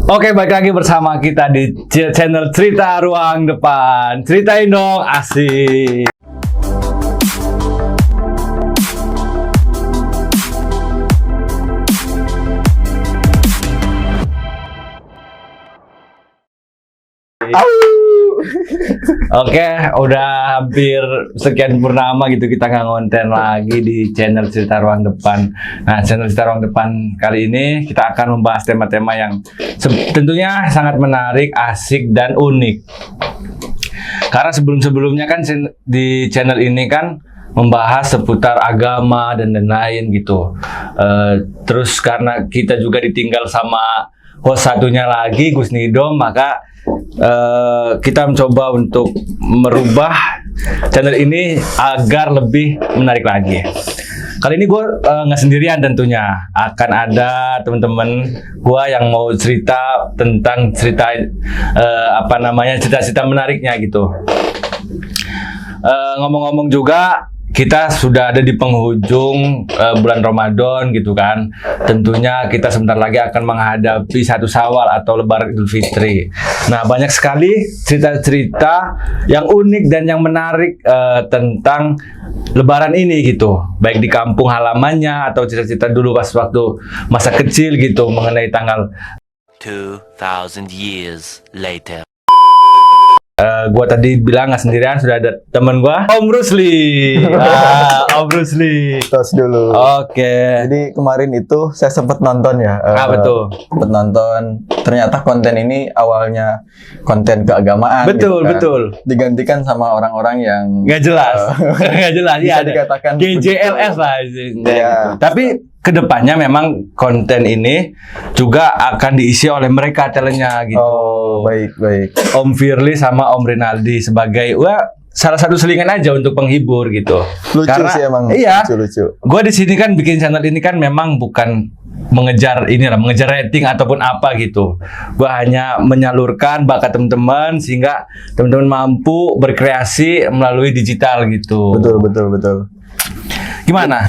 Oke, balik lagi bersama kita di channel Cerita Ruang Depan. Ceritain dong, asik. Oke, udah hampir sekian purnama gitu kita nggak ngonten lagi di channel Cerita Ruang Depan. Nah, channel Cerita Ruang Depan kali ini kita akan membahas tema-tema yang tentunya sangat menarik, asik, dan unik. Karena sebelum-sebelumnya kan di channel ini kan membahas seputar agama dan lain-lain gitu. Terus karena kita juga ditinggal sama host satunya lagi, Gus Nidom, maka kita mencoba untuk merubah channel ini agar lebih menarik lagi. Kali ini gue nggak sendirian tentunya, akan ada teman-teman gue yang mau cerita tentang cerita-cerita menariknya gitu. Ngomong-ngomong juga, kita sudah ada di penghujung bulan Ramadan gitu kan. Tentunya kita sebentar lagi akan menghadapi 1 Syawal atau Lebaran Idul Fitri. Nah, banyak sekali cerita-cerita yang unik dan yang menarik tentang Lebaran ini gitu. Baik di kampung halamannya atau cerita-cerita dulu pas waktu masa kecil gitu mengenai tanggal 2000 years later. Gua tadi bilang nggak sendirian, sudah ada temen gua, Om Rusli. Om Rusli. Tos dulu. Oke. Jadi kemarin itu saya sempat nonton ya. Apa tuh? Sempat nonton. Ternyata konten ini awalnya konten keagamaan. Betul, gitu kan. betul. Digantikan sama orang-orang yang Nggak jelas. Nggak jelas. bisa Ya, ada dikatakan GJLS begitu. lah. Iya. Gitu. Tapi kedepannya memang konten ini juga akan diisi oleh mereka talentnya gitu. Oh, baik. Om Firly sama Om Rinaldi sebagai salah satu selingan aja untuk penghibur gitu. Lucu Karena, sih emang. Iya. Lucu. Gue di sini kan bikin channel ini kan memang bukan mengejar rating ataupun apa gitu. Gue hanya menyalurkan bakat teman-teman sehingga teman-teman mampu berkreasi melalui digital gitu. Betul. Gimana?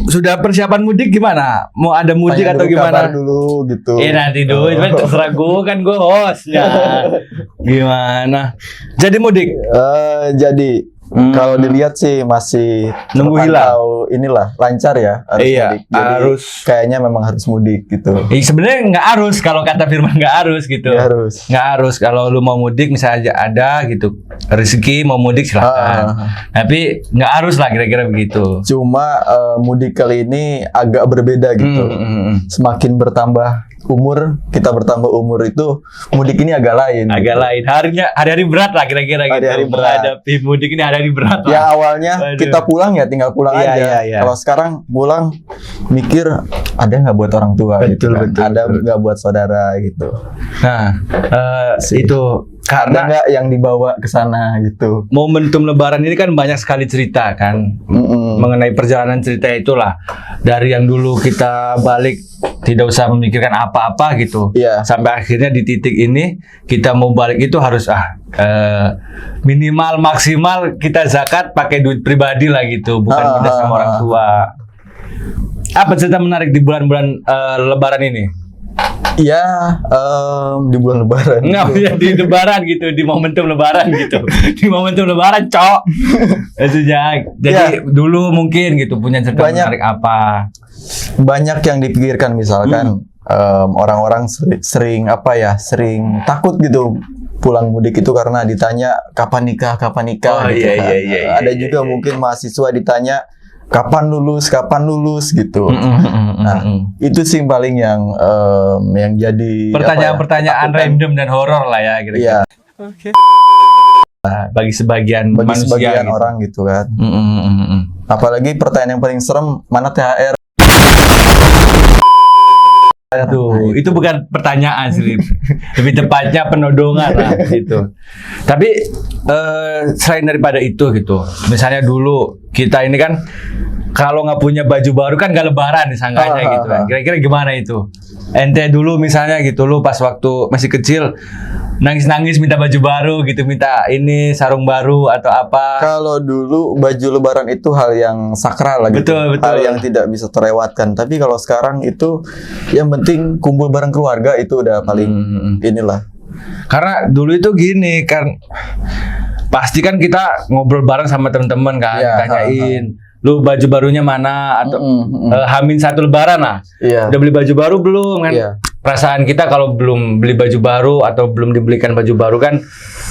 Sudah persiapan mudik gimana? Mau ada mudik Tanya atau dulu gimana? kabar dulu gitu. Nanti dulu, terserah gue kan gue hostnya. Gimana? Jadi mudik? Jadi kalau dilihat sih masih Nunggu hilang. Inilah lancar ya harus Iya, mudik. Jadi harus. kayaknya memang harus mudik gitu. Sebenarnya nggak harus, kalau kata Firman nggak harus gitu. Nggak harus. Kalau lu mau mudik misalnya aja ada gitu rezeki mau mudik silakan. Tapi nggak harus lah kira-kira begitu. Cuma mudik kali ini agak berbeda gitu. Semakin bertambah umur, kita bertambah umur itu mudik ini agak lain. Agak lain. Hari-hari berat lah kira-kira gitu. Hari-hari berat. Menghadapi mudik ini hari-hari berat lah. Ya awalnya kita pulang ya tinggal pulang aja. Iya. Kalau sekarang pulang mikir ada nggak buat orang tua gitu kan? Ada nggak buat saudara gitu. Nah, itu Ada karena nggak yang dibawa ke sana gitu. momentum Lebaran ini kan banyak sekali cerita kan mengenai perjalanan cerita itulah, dari yang dulu kita balik tidak usah memikirkan apa-apa gitu, Iya. sampai akhirnya di titik ini kita mau balik itu harus minimal maksimal kita zakat pakai duit pribadi lah gitu, bukan minta sama orang tua. Apa cerita menarik di bulan-bulan Lebaran ini? Iya, di bulan Lebaran. Nggak, di Lebaran gitu, di momentum Lebaran gitu, di momentum Lebaran, cok. Itu jadi dulu mungkin gitu punya cerita menarik apa? Banyak yang dipikirkan misalkan orang-orang sering takut gitu pulang mudik itu karena ditanya kapan nikah Oh, gitu iya, kan. iya, Ada juga mungkin mahasiswa ditanya kapan lulus gitu. Nah, itu sih paling yang jadi Pertanyaan-pertanyaan random dan horor lah ya kira-kira. Iya, Bagi sebagian bagi manusia sebagian gitu. orang gitu kan. Apalagi pertanyaan yang paling serem, mana THR? Aduh, itu bukan pertanyaan sih, lebih tepatnya penodongan lah gitu. Tapi selain daripada itu gitu, misalnya dulu kita ini kan kalau nggak punya baju baru kan nggak Lebaran disangkanya gitu kan. Kira-kira gimana itu? ente dulu misalnya gitu, lu pas waktu masih kecil nangis-nangis minta baju baru gitu, minta ini sarung baru atau apa? Kalau dulu baju lebaran itu hal yang sakral lah gitu. Betul, betul. Hal yang tidak bisa terlewatkan. Tapi kalau sekarang itu yang penting kumpul bareng keluarga itu udah paling inilah. Karena dulu itu gini kan, pasti kan kita ngobrol bareng sama teman-teman kan, Iya, tanyain, lu baju barunya mana atau Hamin 1 Lebaran lah, Iya. udah beli baju baru belum kan? Iya. Perasaan kita kalau belum beli baju baru atau belum dibelikan baju baru kan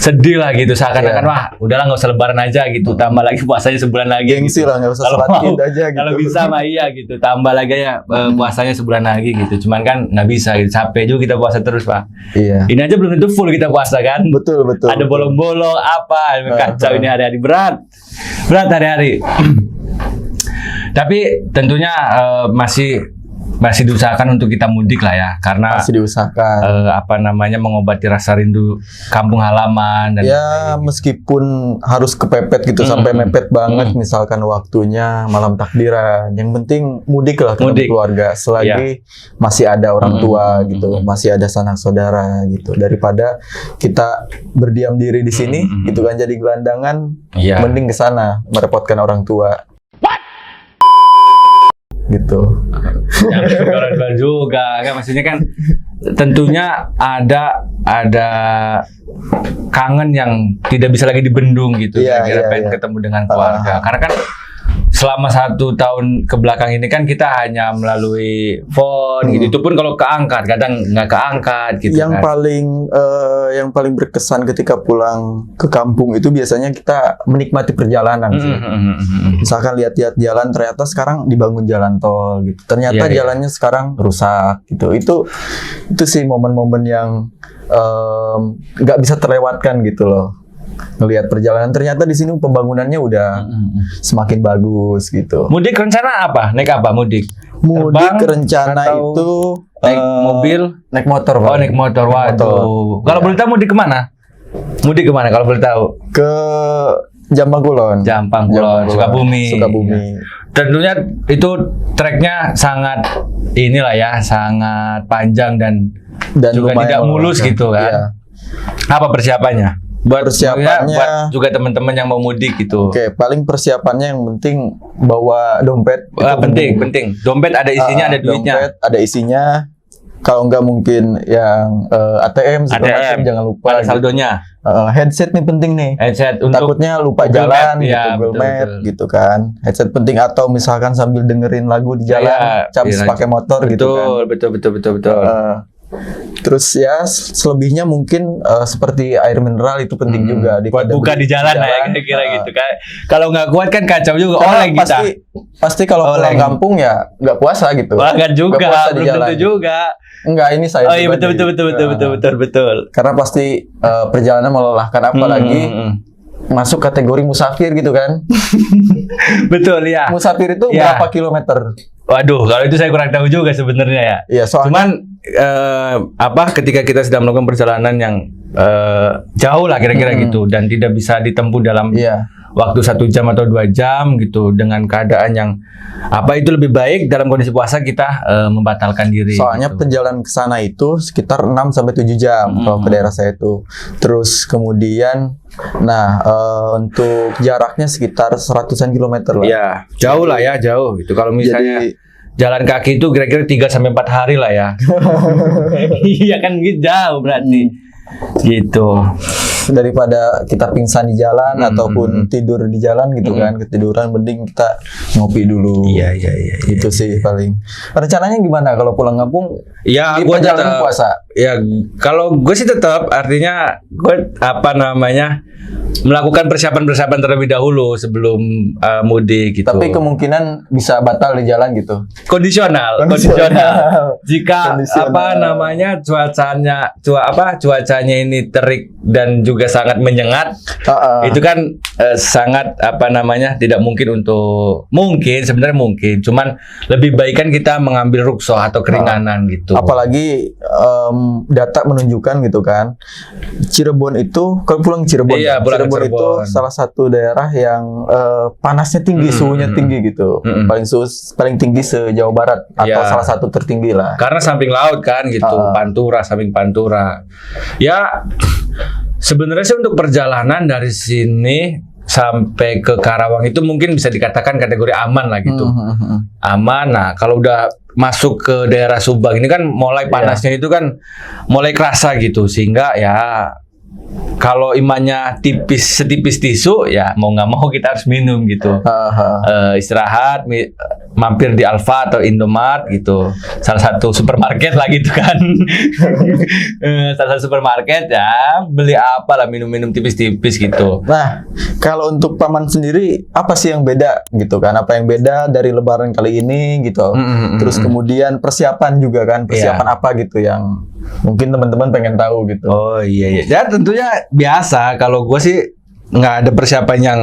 sedih lah gitu, seakan-akan Iya. wah udahlah nggak usah Lebaran aja gitu, tambah lagi puasanya sebulan lagi. Gengsi gitu. lah, nggak usah Kalau sholat mau, Id aja gitu. Kalau bisa mah iya gitu, tambah lagi ya puasanya sebulan lagi gitu. Cuman kan nggak bisa gitu, capek juga kita puasa terus Pak. Iya. Ini aja belum tentu full kita puasa kan. Betul. Ada bolong-bolong apa, kacau ini hari-hari berat hari-hari. Tapi tentunya masih diusahakan untuk kita mudik lah ya, karena Masih diusahakan. mengobati rasa rindu kampung halaman dan Ya meskipun harus kepepet gitu sampai mepet banget misalkan waktunya malam takbiran, yang penting mudik lah ke Mudik. keluarga selagi masih ada orang tua gitu, masih ada sanak saudara gitu, daripada kita berdiam diri di sini gitu kan jadi gelandangan, Iya. mending ke sana merepotkan orang tua. Gitu. yang orang juga kan, maksudnya kan tentunya ada kangen yang tidak bisa lagi dibendung gitu, Iya, kira-kira iya, pengen iya. ketemu dengan keluarga, karena kan selama 1 tahun ke belakang ini kan kita hanya melalui phone gitu, itu pun kalau keangkat kadang nggak keangkat gitu Yang kan. paling berkesan ketika pulang ke kampung itu biasanya kita menikmati perjalanan sih. Misalkan lihat-lihat jalan, ternyata sekarang dibangun jalan tol gitu. Ternyata Iya, iya. jalannya sekarang rusak gitu. Itu sih momen-momen yang nggak bisa terlewatkan gitu loh. Ngelihat perjalanan, ternyata di sini pembangunannya udah semakin bagus gitu. Mudik rencana apa? Naik apa mudik? Mudik Terbang rencana atau itu naik mobil? naik motor, Oh, Pak. naik motor. Waduh. Kalau Iya. boleh tahu mudik kemana? Mudik kemana kalau boleh tahu? Ke Jambang Kulon. Jampang Kulon, Sukabumi. Sukabumi. Tentunya itu treknya sangat inilah ya, sangat panjang dan juga lumayan tidak mulus melelahkan. gitu kan. Iya. Apa persiapannya? Persiapannya- buat juga teman-teman yang mau mudik gitu. Oke, paling persiapannya yang penting bawa dompet. Wah, penting. Dompet ada isinya, ada duitnya. Dompet ada isinya. Kalau nggak mungkin yang ATM, segala macam, jangan lupa. ada gitu. saldonya. Headset nih penting nih. Headset untuk Takutnya lupa Google jalan, Map, ya, Google betul, Map betul. gitu kan. Headset penting, atau misalkan sambil dengerin lagu di jalan, Ya, caps iya, pakai motor gitu kan. betul. Terus ya selebihnya mungkin seperti air mineral itu penting juga Buat buka di jalan lah ya, kira-kira gitu kan. Kalau nggak kuat kan kacau juga. Karena Oleng kita. pasti kalau pulang Oleng. kampung ya nggak puasa gitu. Wah, kan Nggak juga, puasa di belum jalan. tentu juga. Enggak, ini saya Oh iya, pribadi. betul. Karena pasti perjalanan melelahkan, apalagi masuk kategori musafir gitu kan. Betul ya. Musafir itu Ya. berapa kilometer? Waduh, kalau itu saya kurang tahu juga sebenarnya ya. Iya, soalnya Cuman ketika kita sedang melakukan perjalanan yang jauh lah kira-kira gitu dan tidak bisa ditempuh dalam iya. waktu 1 jam atau 2 jam gitu dengan keadaan yang itu lebih baik dalam kondisi puasa kita membatalkan diri. Soalnya gitu. perjalanan ke sana itu sekitar 6 sampai 7 jam kalau ke daerah saya itu. Terus kemudian untuk jaraknya sekitar 100-an kilometer lah. Ya, jauh lah ya, jauh gitu. Kalau misalnya Jadi jalan kaki itu kira-kira 3 sampai 4 hari lah ya. Iya kan gitu, jauh berarti. Gitu. daripada kita pingsan di jalan ataupun tidur di jalan gitu kan, ketiduran, mending kita ngopi dulu. Iya. Itu sih paling. Rencananya gimana kalau pulang kampung? Ya, Di gue perjalanan tetap puasa. Ya, kalau gue sih tetap, artinya gue melakukan persiapan terlebih dahulu sebelum mudik gitu. Tapi kemungkinan bisa batal di jalan gitu. kondisional. Jika Kondisional. cuacanya ini terik dan juga sangat menyengat, itu kan sangat tidak mungkin sebenarnya mungkin, cuman lebih baik kan kita mengambil rukso atau keringanan gitu. Apalagi data menunjukkan gitu kan, Cirebon itu kalau pulang Cirebon, Iya, pulang Cirebon itu salah satu daerah yang panasnya tinggi, suhunya tinggi gitu. Paling tinggi se-Jawa Barat atau salah satu tertinggi lah. Karena samping laut kan gitu, Pantura, samping Pantura. Ya sebenarnya sih untuk perjalanan dari sini sampai ke Karawang itu mungkin bisa dikatakan kategori aman lah gitu. Aman. Nah, kalau udah masuk ke daerah Subang ini kan mulai panasnya itu kan mulai kerasa gitu, sehingga ya kalau imannya setipis tisu ya mau nggak mau kita harus minum gitu. Istirahat, mampir di Alfa atau Indomart gitu, salah satu supermarket lah gitu kan. Salah satu supermarket ya, beli apa lah, minum-minum tipis-tipis gitu. Nah, kalau untuk Paman sendiri apa sih yang beda gitu kan? Apa yang beda dari Lebaran kali ini gitu? Terus kemudian persiapan juga kan, persiapan apa gitu yang mungkin teman-teman pengen tahu gitu. Oh iya. Ya tentunya biasa. Kalau gue sih nggak ada persiapan yang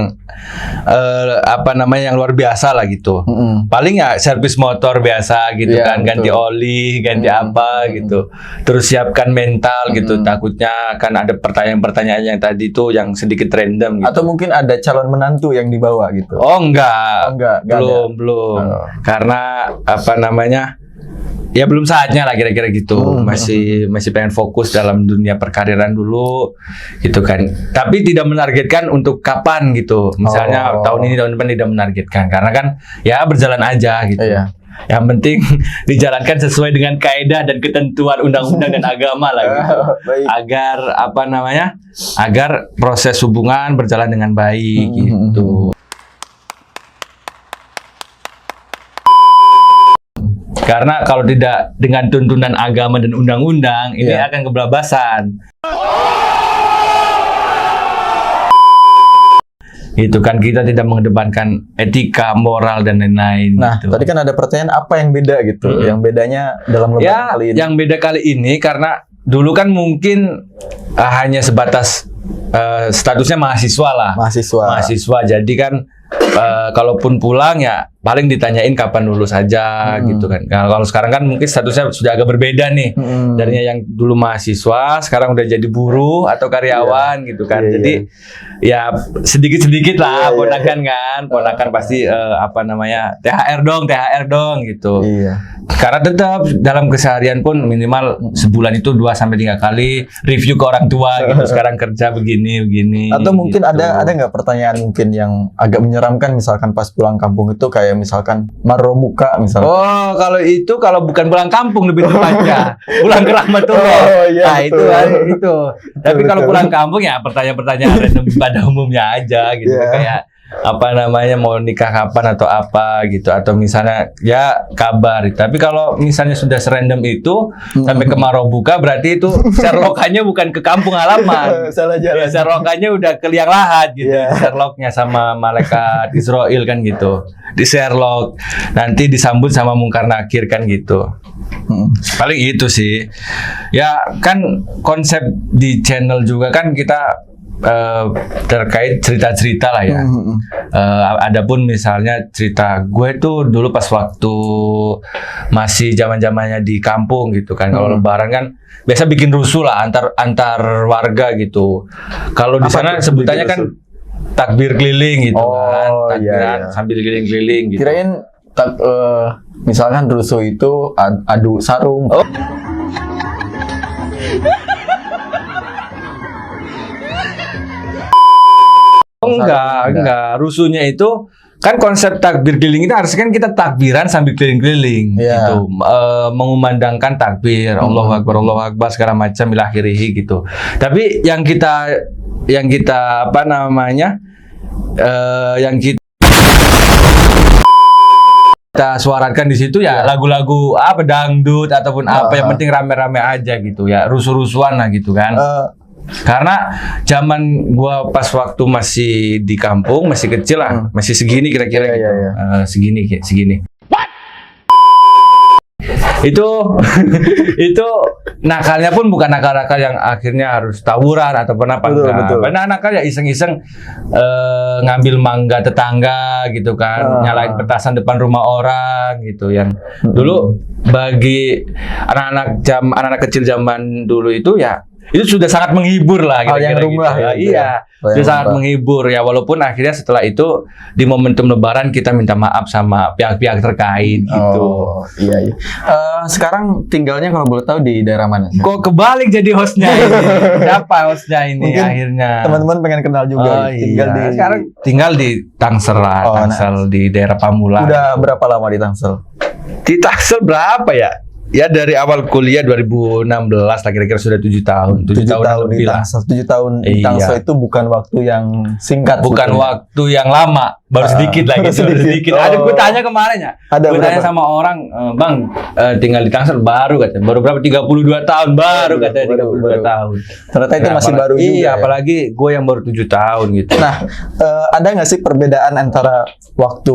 yang luar biasa lah gitu. Paling ya servis motor biasa gitu kan, ganti oli, ganti apa gitu. Terus siapkan mental gitu. Takutnya kan ada pertanyaan-pertanyaan yang tadi tuh yang sedikit random gitu. Atau mungkin ada calon menantu yang dibawa gitu. Oh enggak. Belum. Karena ya belum saatnya lah kira-kira gitu. Masih pengen fokus dalam dunia perkariran dulu gitu kan. Tapi tidak menargetkan untuk kapan gitu. Misalnya tahun ini, tahun depan tidak menargetkan. Karena kan ya berjalan aja gitu. Yang penting dijalankan sesuai dengan kaedah dan ketentuan undang-undang dan agama lah gitu. Agar proses hubungan berjalan dengan baik gitu. Karena kalau tidak dengan tuntunan agama dan undang-undang, ini akan kebablasan. Gitu kan, kita tidak mengedepankan etika, moral, dan lain-lain. Nah, gitu. Tadi kan ada pertanyaan apa yang beda gitu. Yang bedanya dalam Lebaran kali ini. Yang beda kali ini karena dulu kan mungkin hanya sebatas statusnya mahasiswa lah. Mahasiswa. Jadi kan kalaupun pulang ya paling ditanyain kapan lulus aja gitu kan. Nah, kalau sekarang kan mungkin statusnya sudah agak berbeda nih. Darinya yang dulu mahasiswa, sekarang udah jadi buruh atau karyawan gitu kan. Jadi ya sedikit-sedikit lah ponakan kan. Ponakan pasti THR dong gitu. Karena tetap dalam keseharian pun minimal sebulan itu 2-3 kali review ke orang tua gitu. Sekarang kerja begini. Atau mungkin gitu. ada nggak pertanyaan mungkin yang agak menyeramkan misalkan pas pulang kampung itu kayak misalkan maro muka misalkan. Oh, kalau bukan pulang kampung lebih tepatnya. Pulang ke rahmatullah. Itu. Tapi kalau pulang kampung ya pertanyaan-pertanyaan random pada umumnya aja gitu. Kayak mau nikah kapan atau apa gitu, atau misalnya ya kabar. Tapi kalau misalnya sudah serandom itu sampai ke Marobuka, berarti itu Sherlockannya bukan ke kampung halaman. Salah jalan. Ya, Sherlockannya udah ke liang lahat gitu. Sherlocknya sama malaikat Israel kan gitu. Di Sherlock nanti disambut sama Mungkar Nakir kan gitu. Paling itu sih. Ya kan konsep di channel juga kan kita terkait cerita-cerita lah ya. Adapun misalnya cerita gue tuh dulu pas waktu masih zaman-zamannya di kampung gitu kan. Kalau Lebaran kan biasa bikin rusuh lah antar warga gitu. Kalau di sana sebutannya kan takbir keliling gitu kan. Takbiran sambil keliling-keliling gitu. Kirain misalkan rusuh itu adu sarung. Enggak. Rusuhnya itu kan konsep takbir keliling itu harusnya kan kita takbiran sambil keliling-keliling gitu. Mengumandangkan takbir, Allahu Akbar segala macam ila akhirih gitu. Tapi yang kita yang kita suarakan di situ ya lagu-lagu dangdut ataupun apa, yang penting rame-rame aja gitu ya, rusuh-rusuhan lah gitu kan. Karena zaman gua pas waktu masih di kampung, masih kecil lah, masih segini kira-kira gitu. Segini. Itu nakalnya pun bukan nakal-nakal yang akhirnya harus tawuran ataupun apa. Betul. Benar, nakal ya iseng-iseng ngambil mangga tetangga gitu kan, nyalain petasan depan rumah orang gitu. Yang dulu bagi anak-anak kecil zaman dulu itu ya itu sudah sangat menghibur lah Hal yang kira-kira lumrah gitu. ya, gitu Iya, ya. sudah sangat menghibur ya, walaupun akhirnya setelah itu di momentum lebaran kita minta maaf sama pihak-pihak terkait gitu. Oh, iya. Sekarang tinggalnya kalau boleh tahu di daerah mana? Kok kebalik jadi hostnya ini? Siapa hostnya ini Mungkin akhirnya? Teman-teman pengen kenal juga. Oh, Tinggal iya. di Sekarang tinggal di Tangsel lah, Oh, Tangsel di daerah Pamulang. udah berapa lama di Tangsel? Di Tangsel berapa ya? Ya dari awal kuliah 2016 lah kira-kira sudah 7 tahun. 7 tahun di lebih lah. Tangsel. 7 tahun di Iya. Tangsel itu bukan waktu yang singkat. Bukan sebetulnya. waktu yang lama, baru sedikit lah baru gitu, baru sedikit. sedikit. Oh. Ada gue tanya kemarin ya. Ada Gue tanya berapa? sama orang, "Bang, tinggal di Tangsel baru katanya. Baru berapa? 32 tahun baru Baru, katanya 32 baru. tahun." Ternyata itu Nah, masih apalagi- baru juga. Iya, ya? apalagi gue yang baru 7 tahun gitu. Nah, ada nggak sih perbedaan antara waktu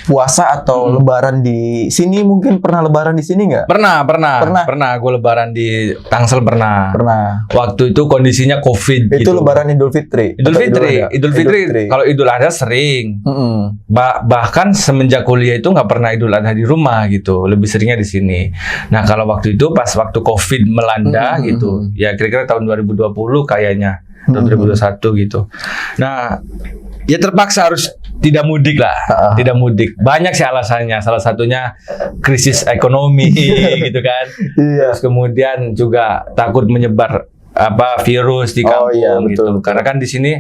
puasa atau lebaran di sini? Mungkin pernah lebaran di sini nggak? Pernah. Gue lebaran di Tangsel pernah. Pernah. Waktu itu kondisinya COVID Itu gitu. lebaran Idul Fitri. Idul Atau Fitri. Adha? Idul Fitri. Kalau Idul Adha sering. Mm-mm. Bahkan semenjak kuliah itu nggak pernah Idul Adha di rumah gitu, lebih seringnya di sini. Nah kalau waktu itu pas waktu COVID melanda gitu, ya kira-kira tahun 2020 kayaknya, tahun 2021 gitu. Nah ya terpaksa harus tidak mudik lah, tidak mudik. Banyak sih alasannya. Salah satunya krisis ekonomi gitu kan. Iya. Terus kemudian juga takut menyebar virus di Oh, kampung iya, gitu. betul. Karena kan di sini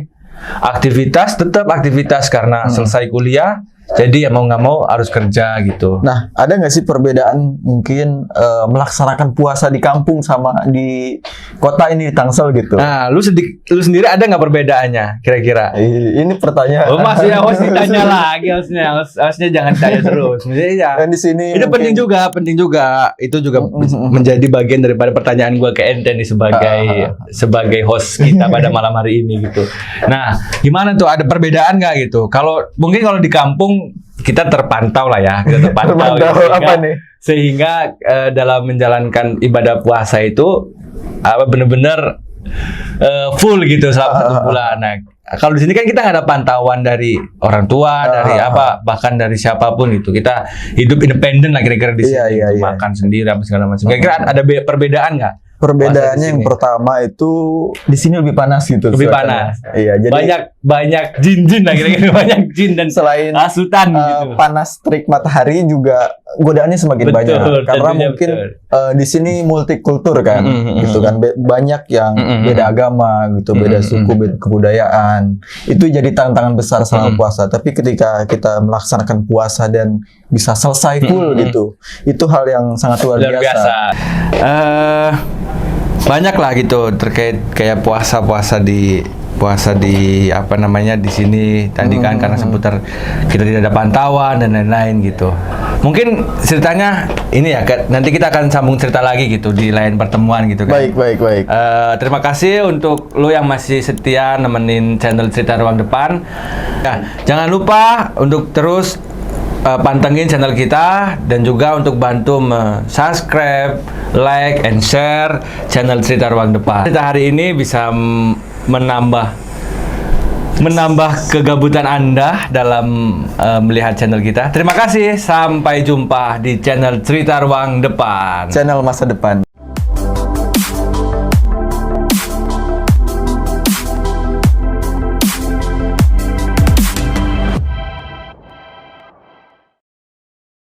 tetap aktivitas karena selesai kuliah, jadi ya mau nggak mau harus kerja gitu. Nah, ada nggak sih perbedaan mungkin melaksanakan puasa di kampung sama di kota ini di Tangsel gitu? Nah, lu sendiri ada nggak perbedaannya kira-kira? Ini pertanyaan. Oh, masih harus ditanya lagi harusnya jangan tanya terus. Maksudnya ya, Dan di sini itu mungkin- penting juga. Itu juga menjadi bagian daripada pertanyaan gua ke ente nih sebagai host kita pada malam hari ini gitu. Nah, gimana tuh, ada perbedaan nggak gitu? Mungkin kalau di kampung kita terpantau lah ya, kita terpantau gitu, apa nih? sehingga dalam menjalankan ibadah puasa itu benar-benar full gitu selama 1 bulan. Nah, kalau di sini kan kita nggak ada pantauan dari orang tua, dari bahkan dari siapapun gitu. Kita hidup independen lah kira-kira di sini, Iya, gitu. iya. Makan sendiri apa segala macam. Kira-kira ada perbedaan nggak? Perbedaannya Puasa di yang sini. pertama itu di sini lebih panas gitu. Lebih suasananya. panas. Iya, jadi banyak jin-jin lah kira-kira, banyak jin dan selain asutan gitu. panas terik matahari juga godaannya semakin Betul, banyak karena tentunya mungkin betul. di sini multikultur kan gitu kan banyak yang beda agama gitu, beda suku, beda kebudayaan. Itu jadi tantangan besar selama puasa. Tapi ketika kita melaksanakan puasa dan bisa selesai full gitu, itu hal yang sangat luar biasa. Banyak lah gitu terkait kayak puasa di apa namanya di sini tadi kan karena seputar kita tidak ada pantauan dan lain-lain gitu. Mungkin ceritanya ini ya, nanti kita akan sambung cerita lagi gitu di lain pertemuan gitu kan. Baik. Terima kasih untuk lo yang masih setia nemenin channel Cerita Ruang Depan. Nah, jangan lupa untuk terus pantengin channel kita dan juga untuk bantu subscribe, like, and share channel Cerita Ruang Depan. Cerita hari ini bisa menambah kegabutan Anda dalam melihat channel kita. Terima kasih, sampai jumpa di channel Cerita Ruang Depan. Channel masa depan.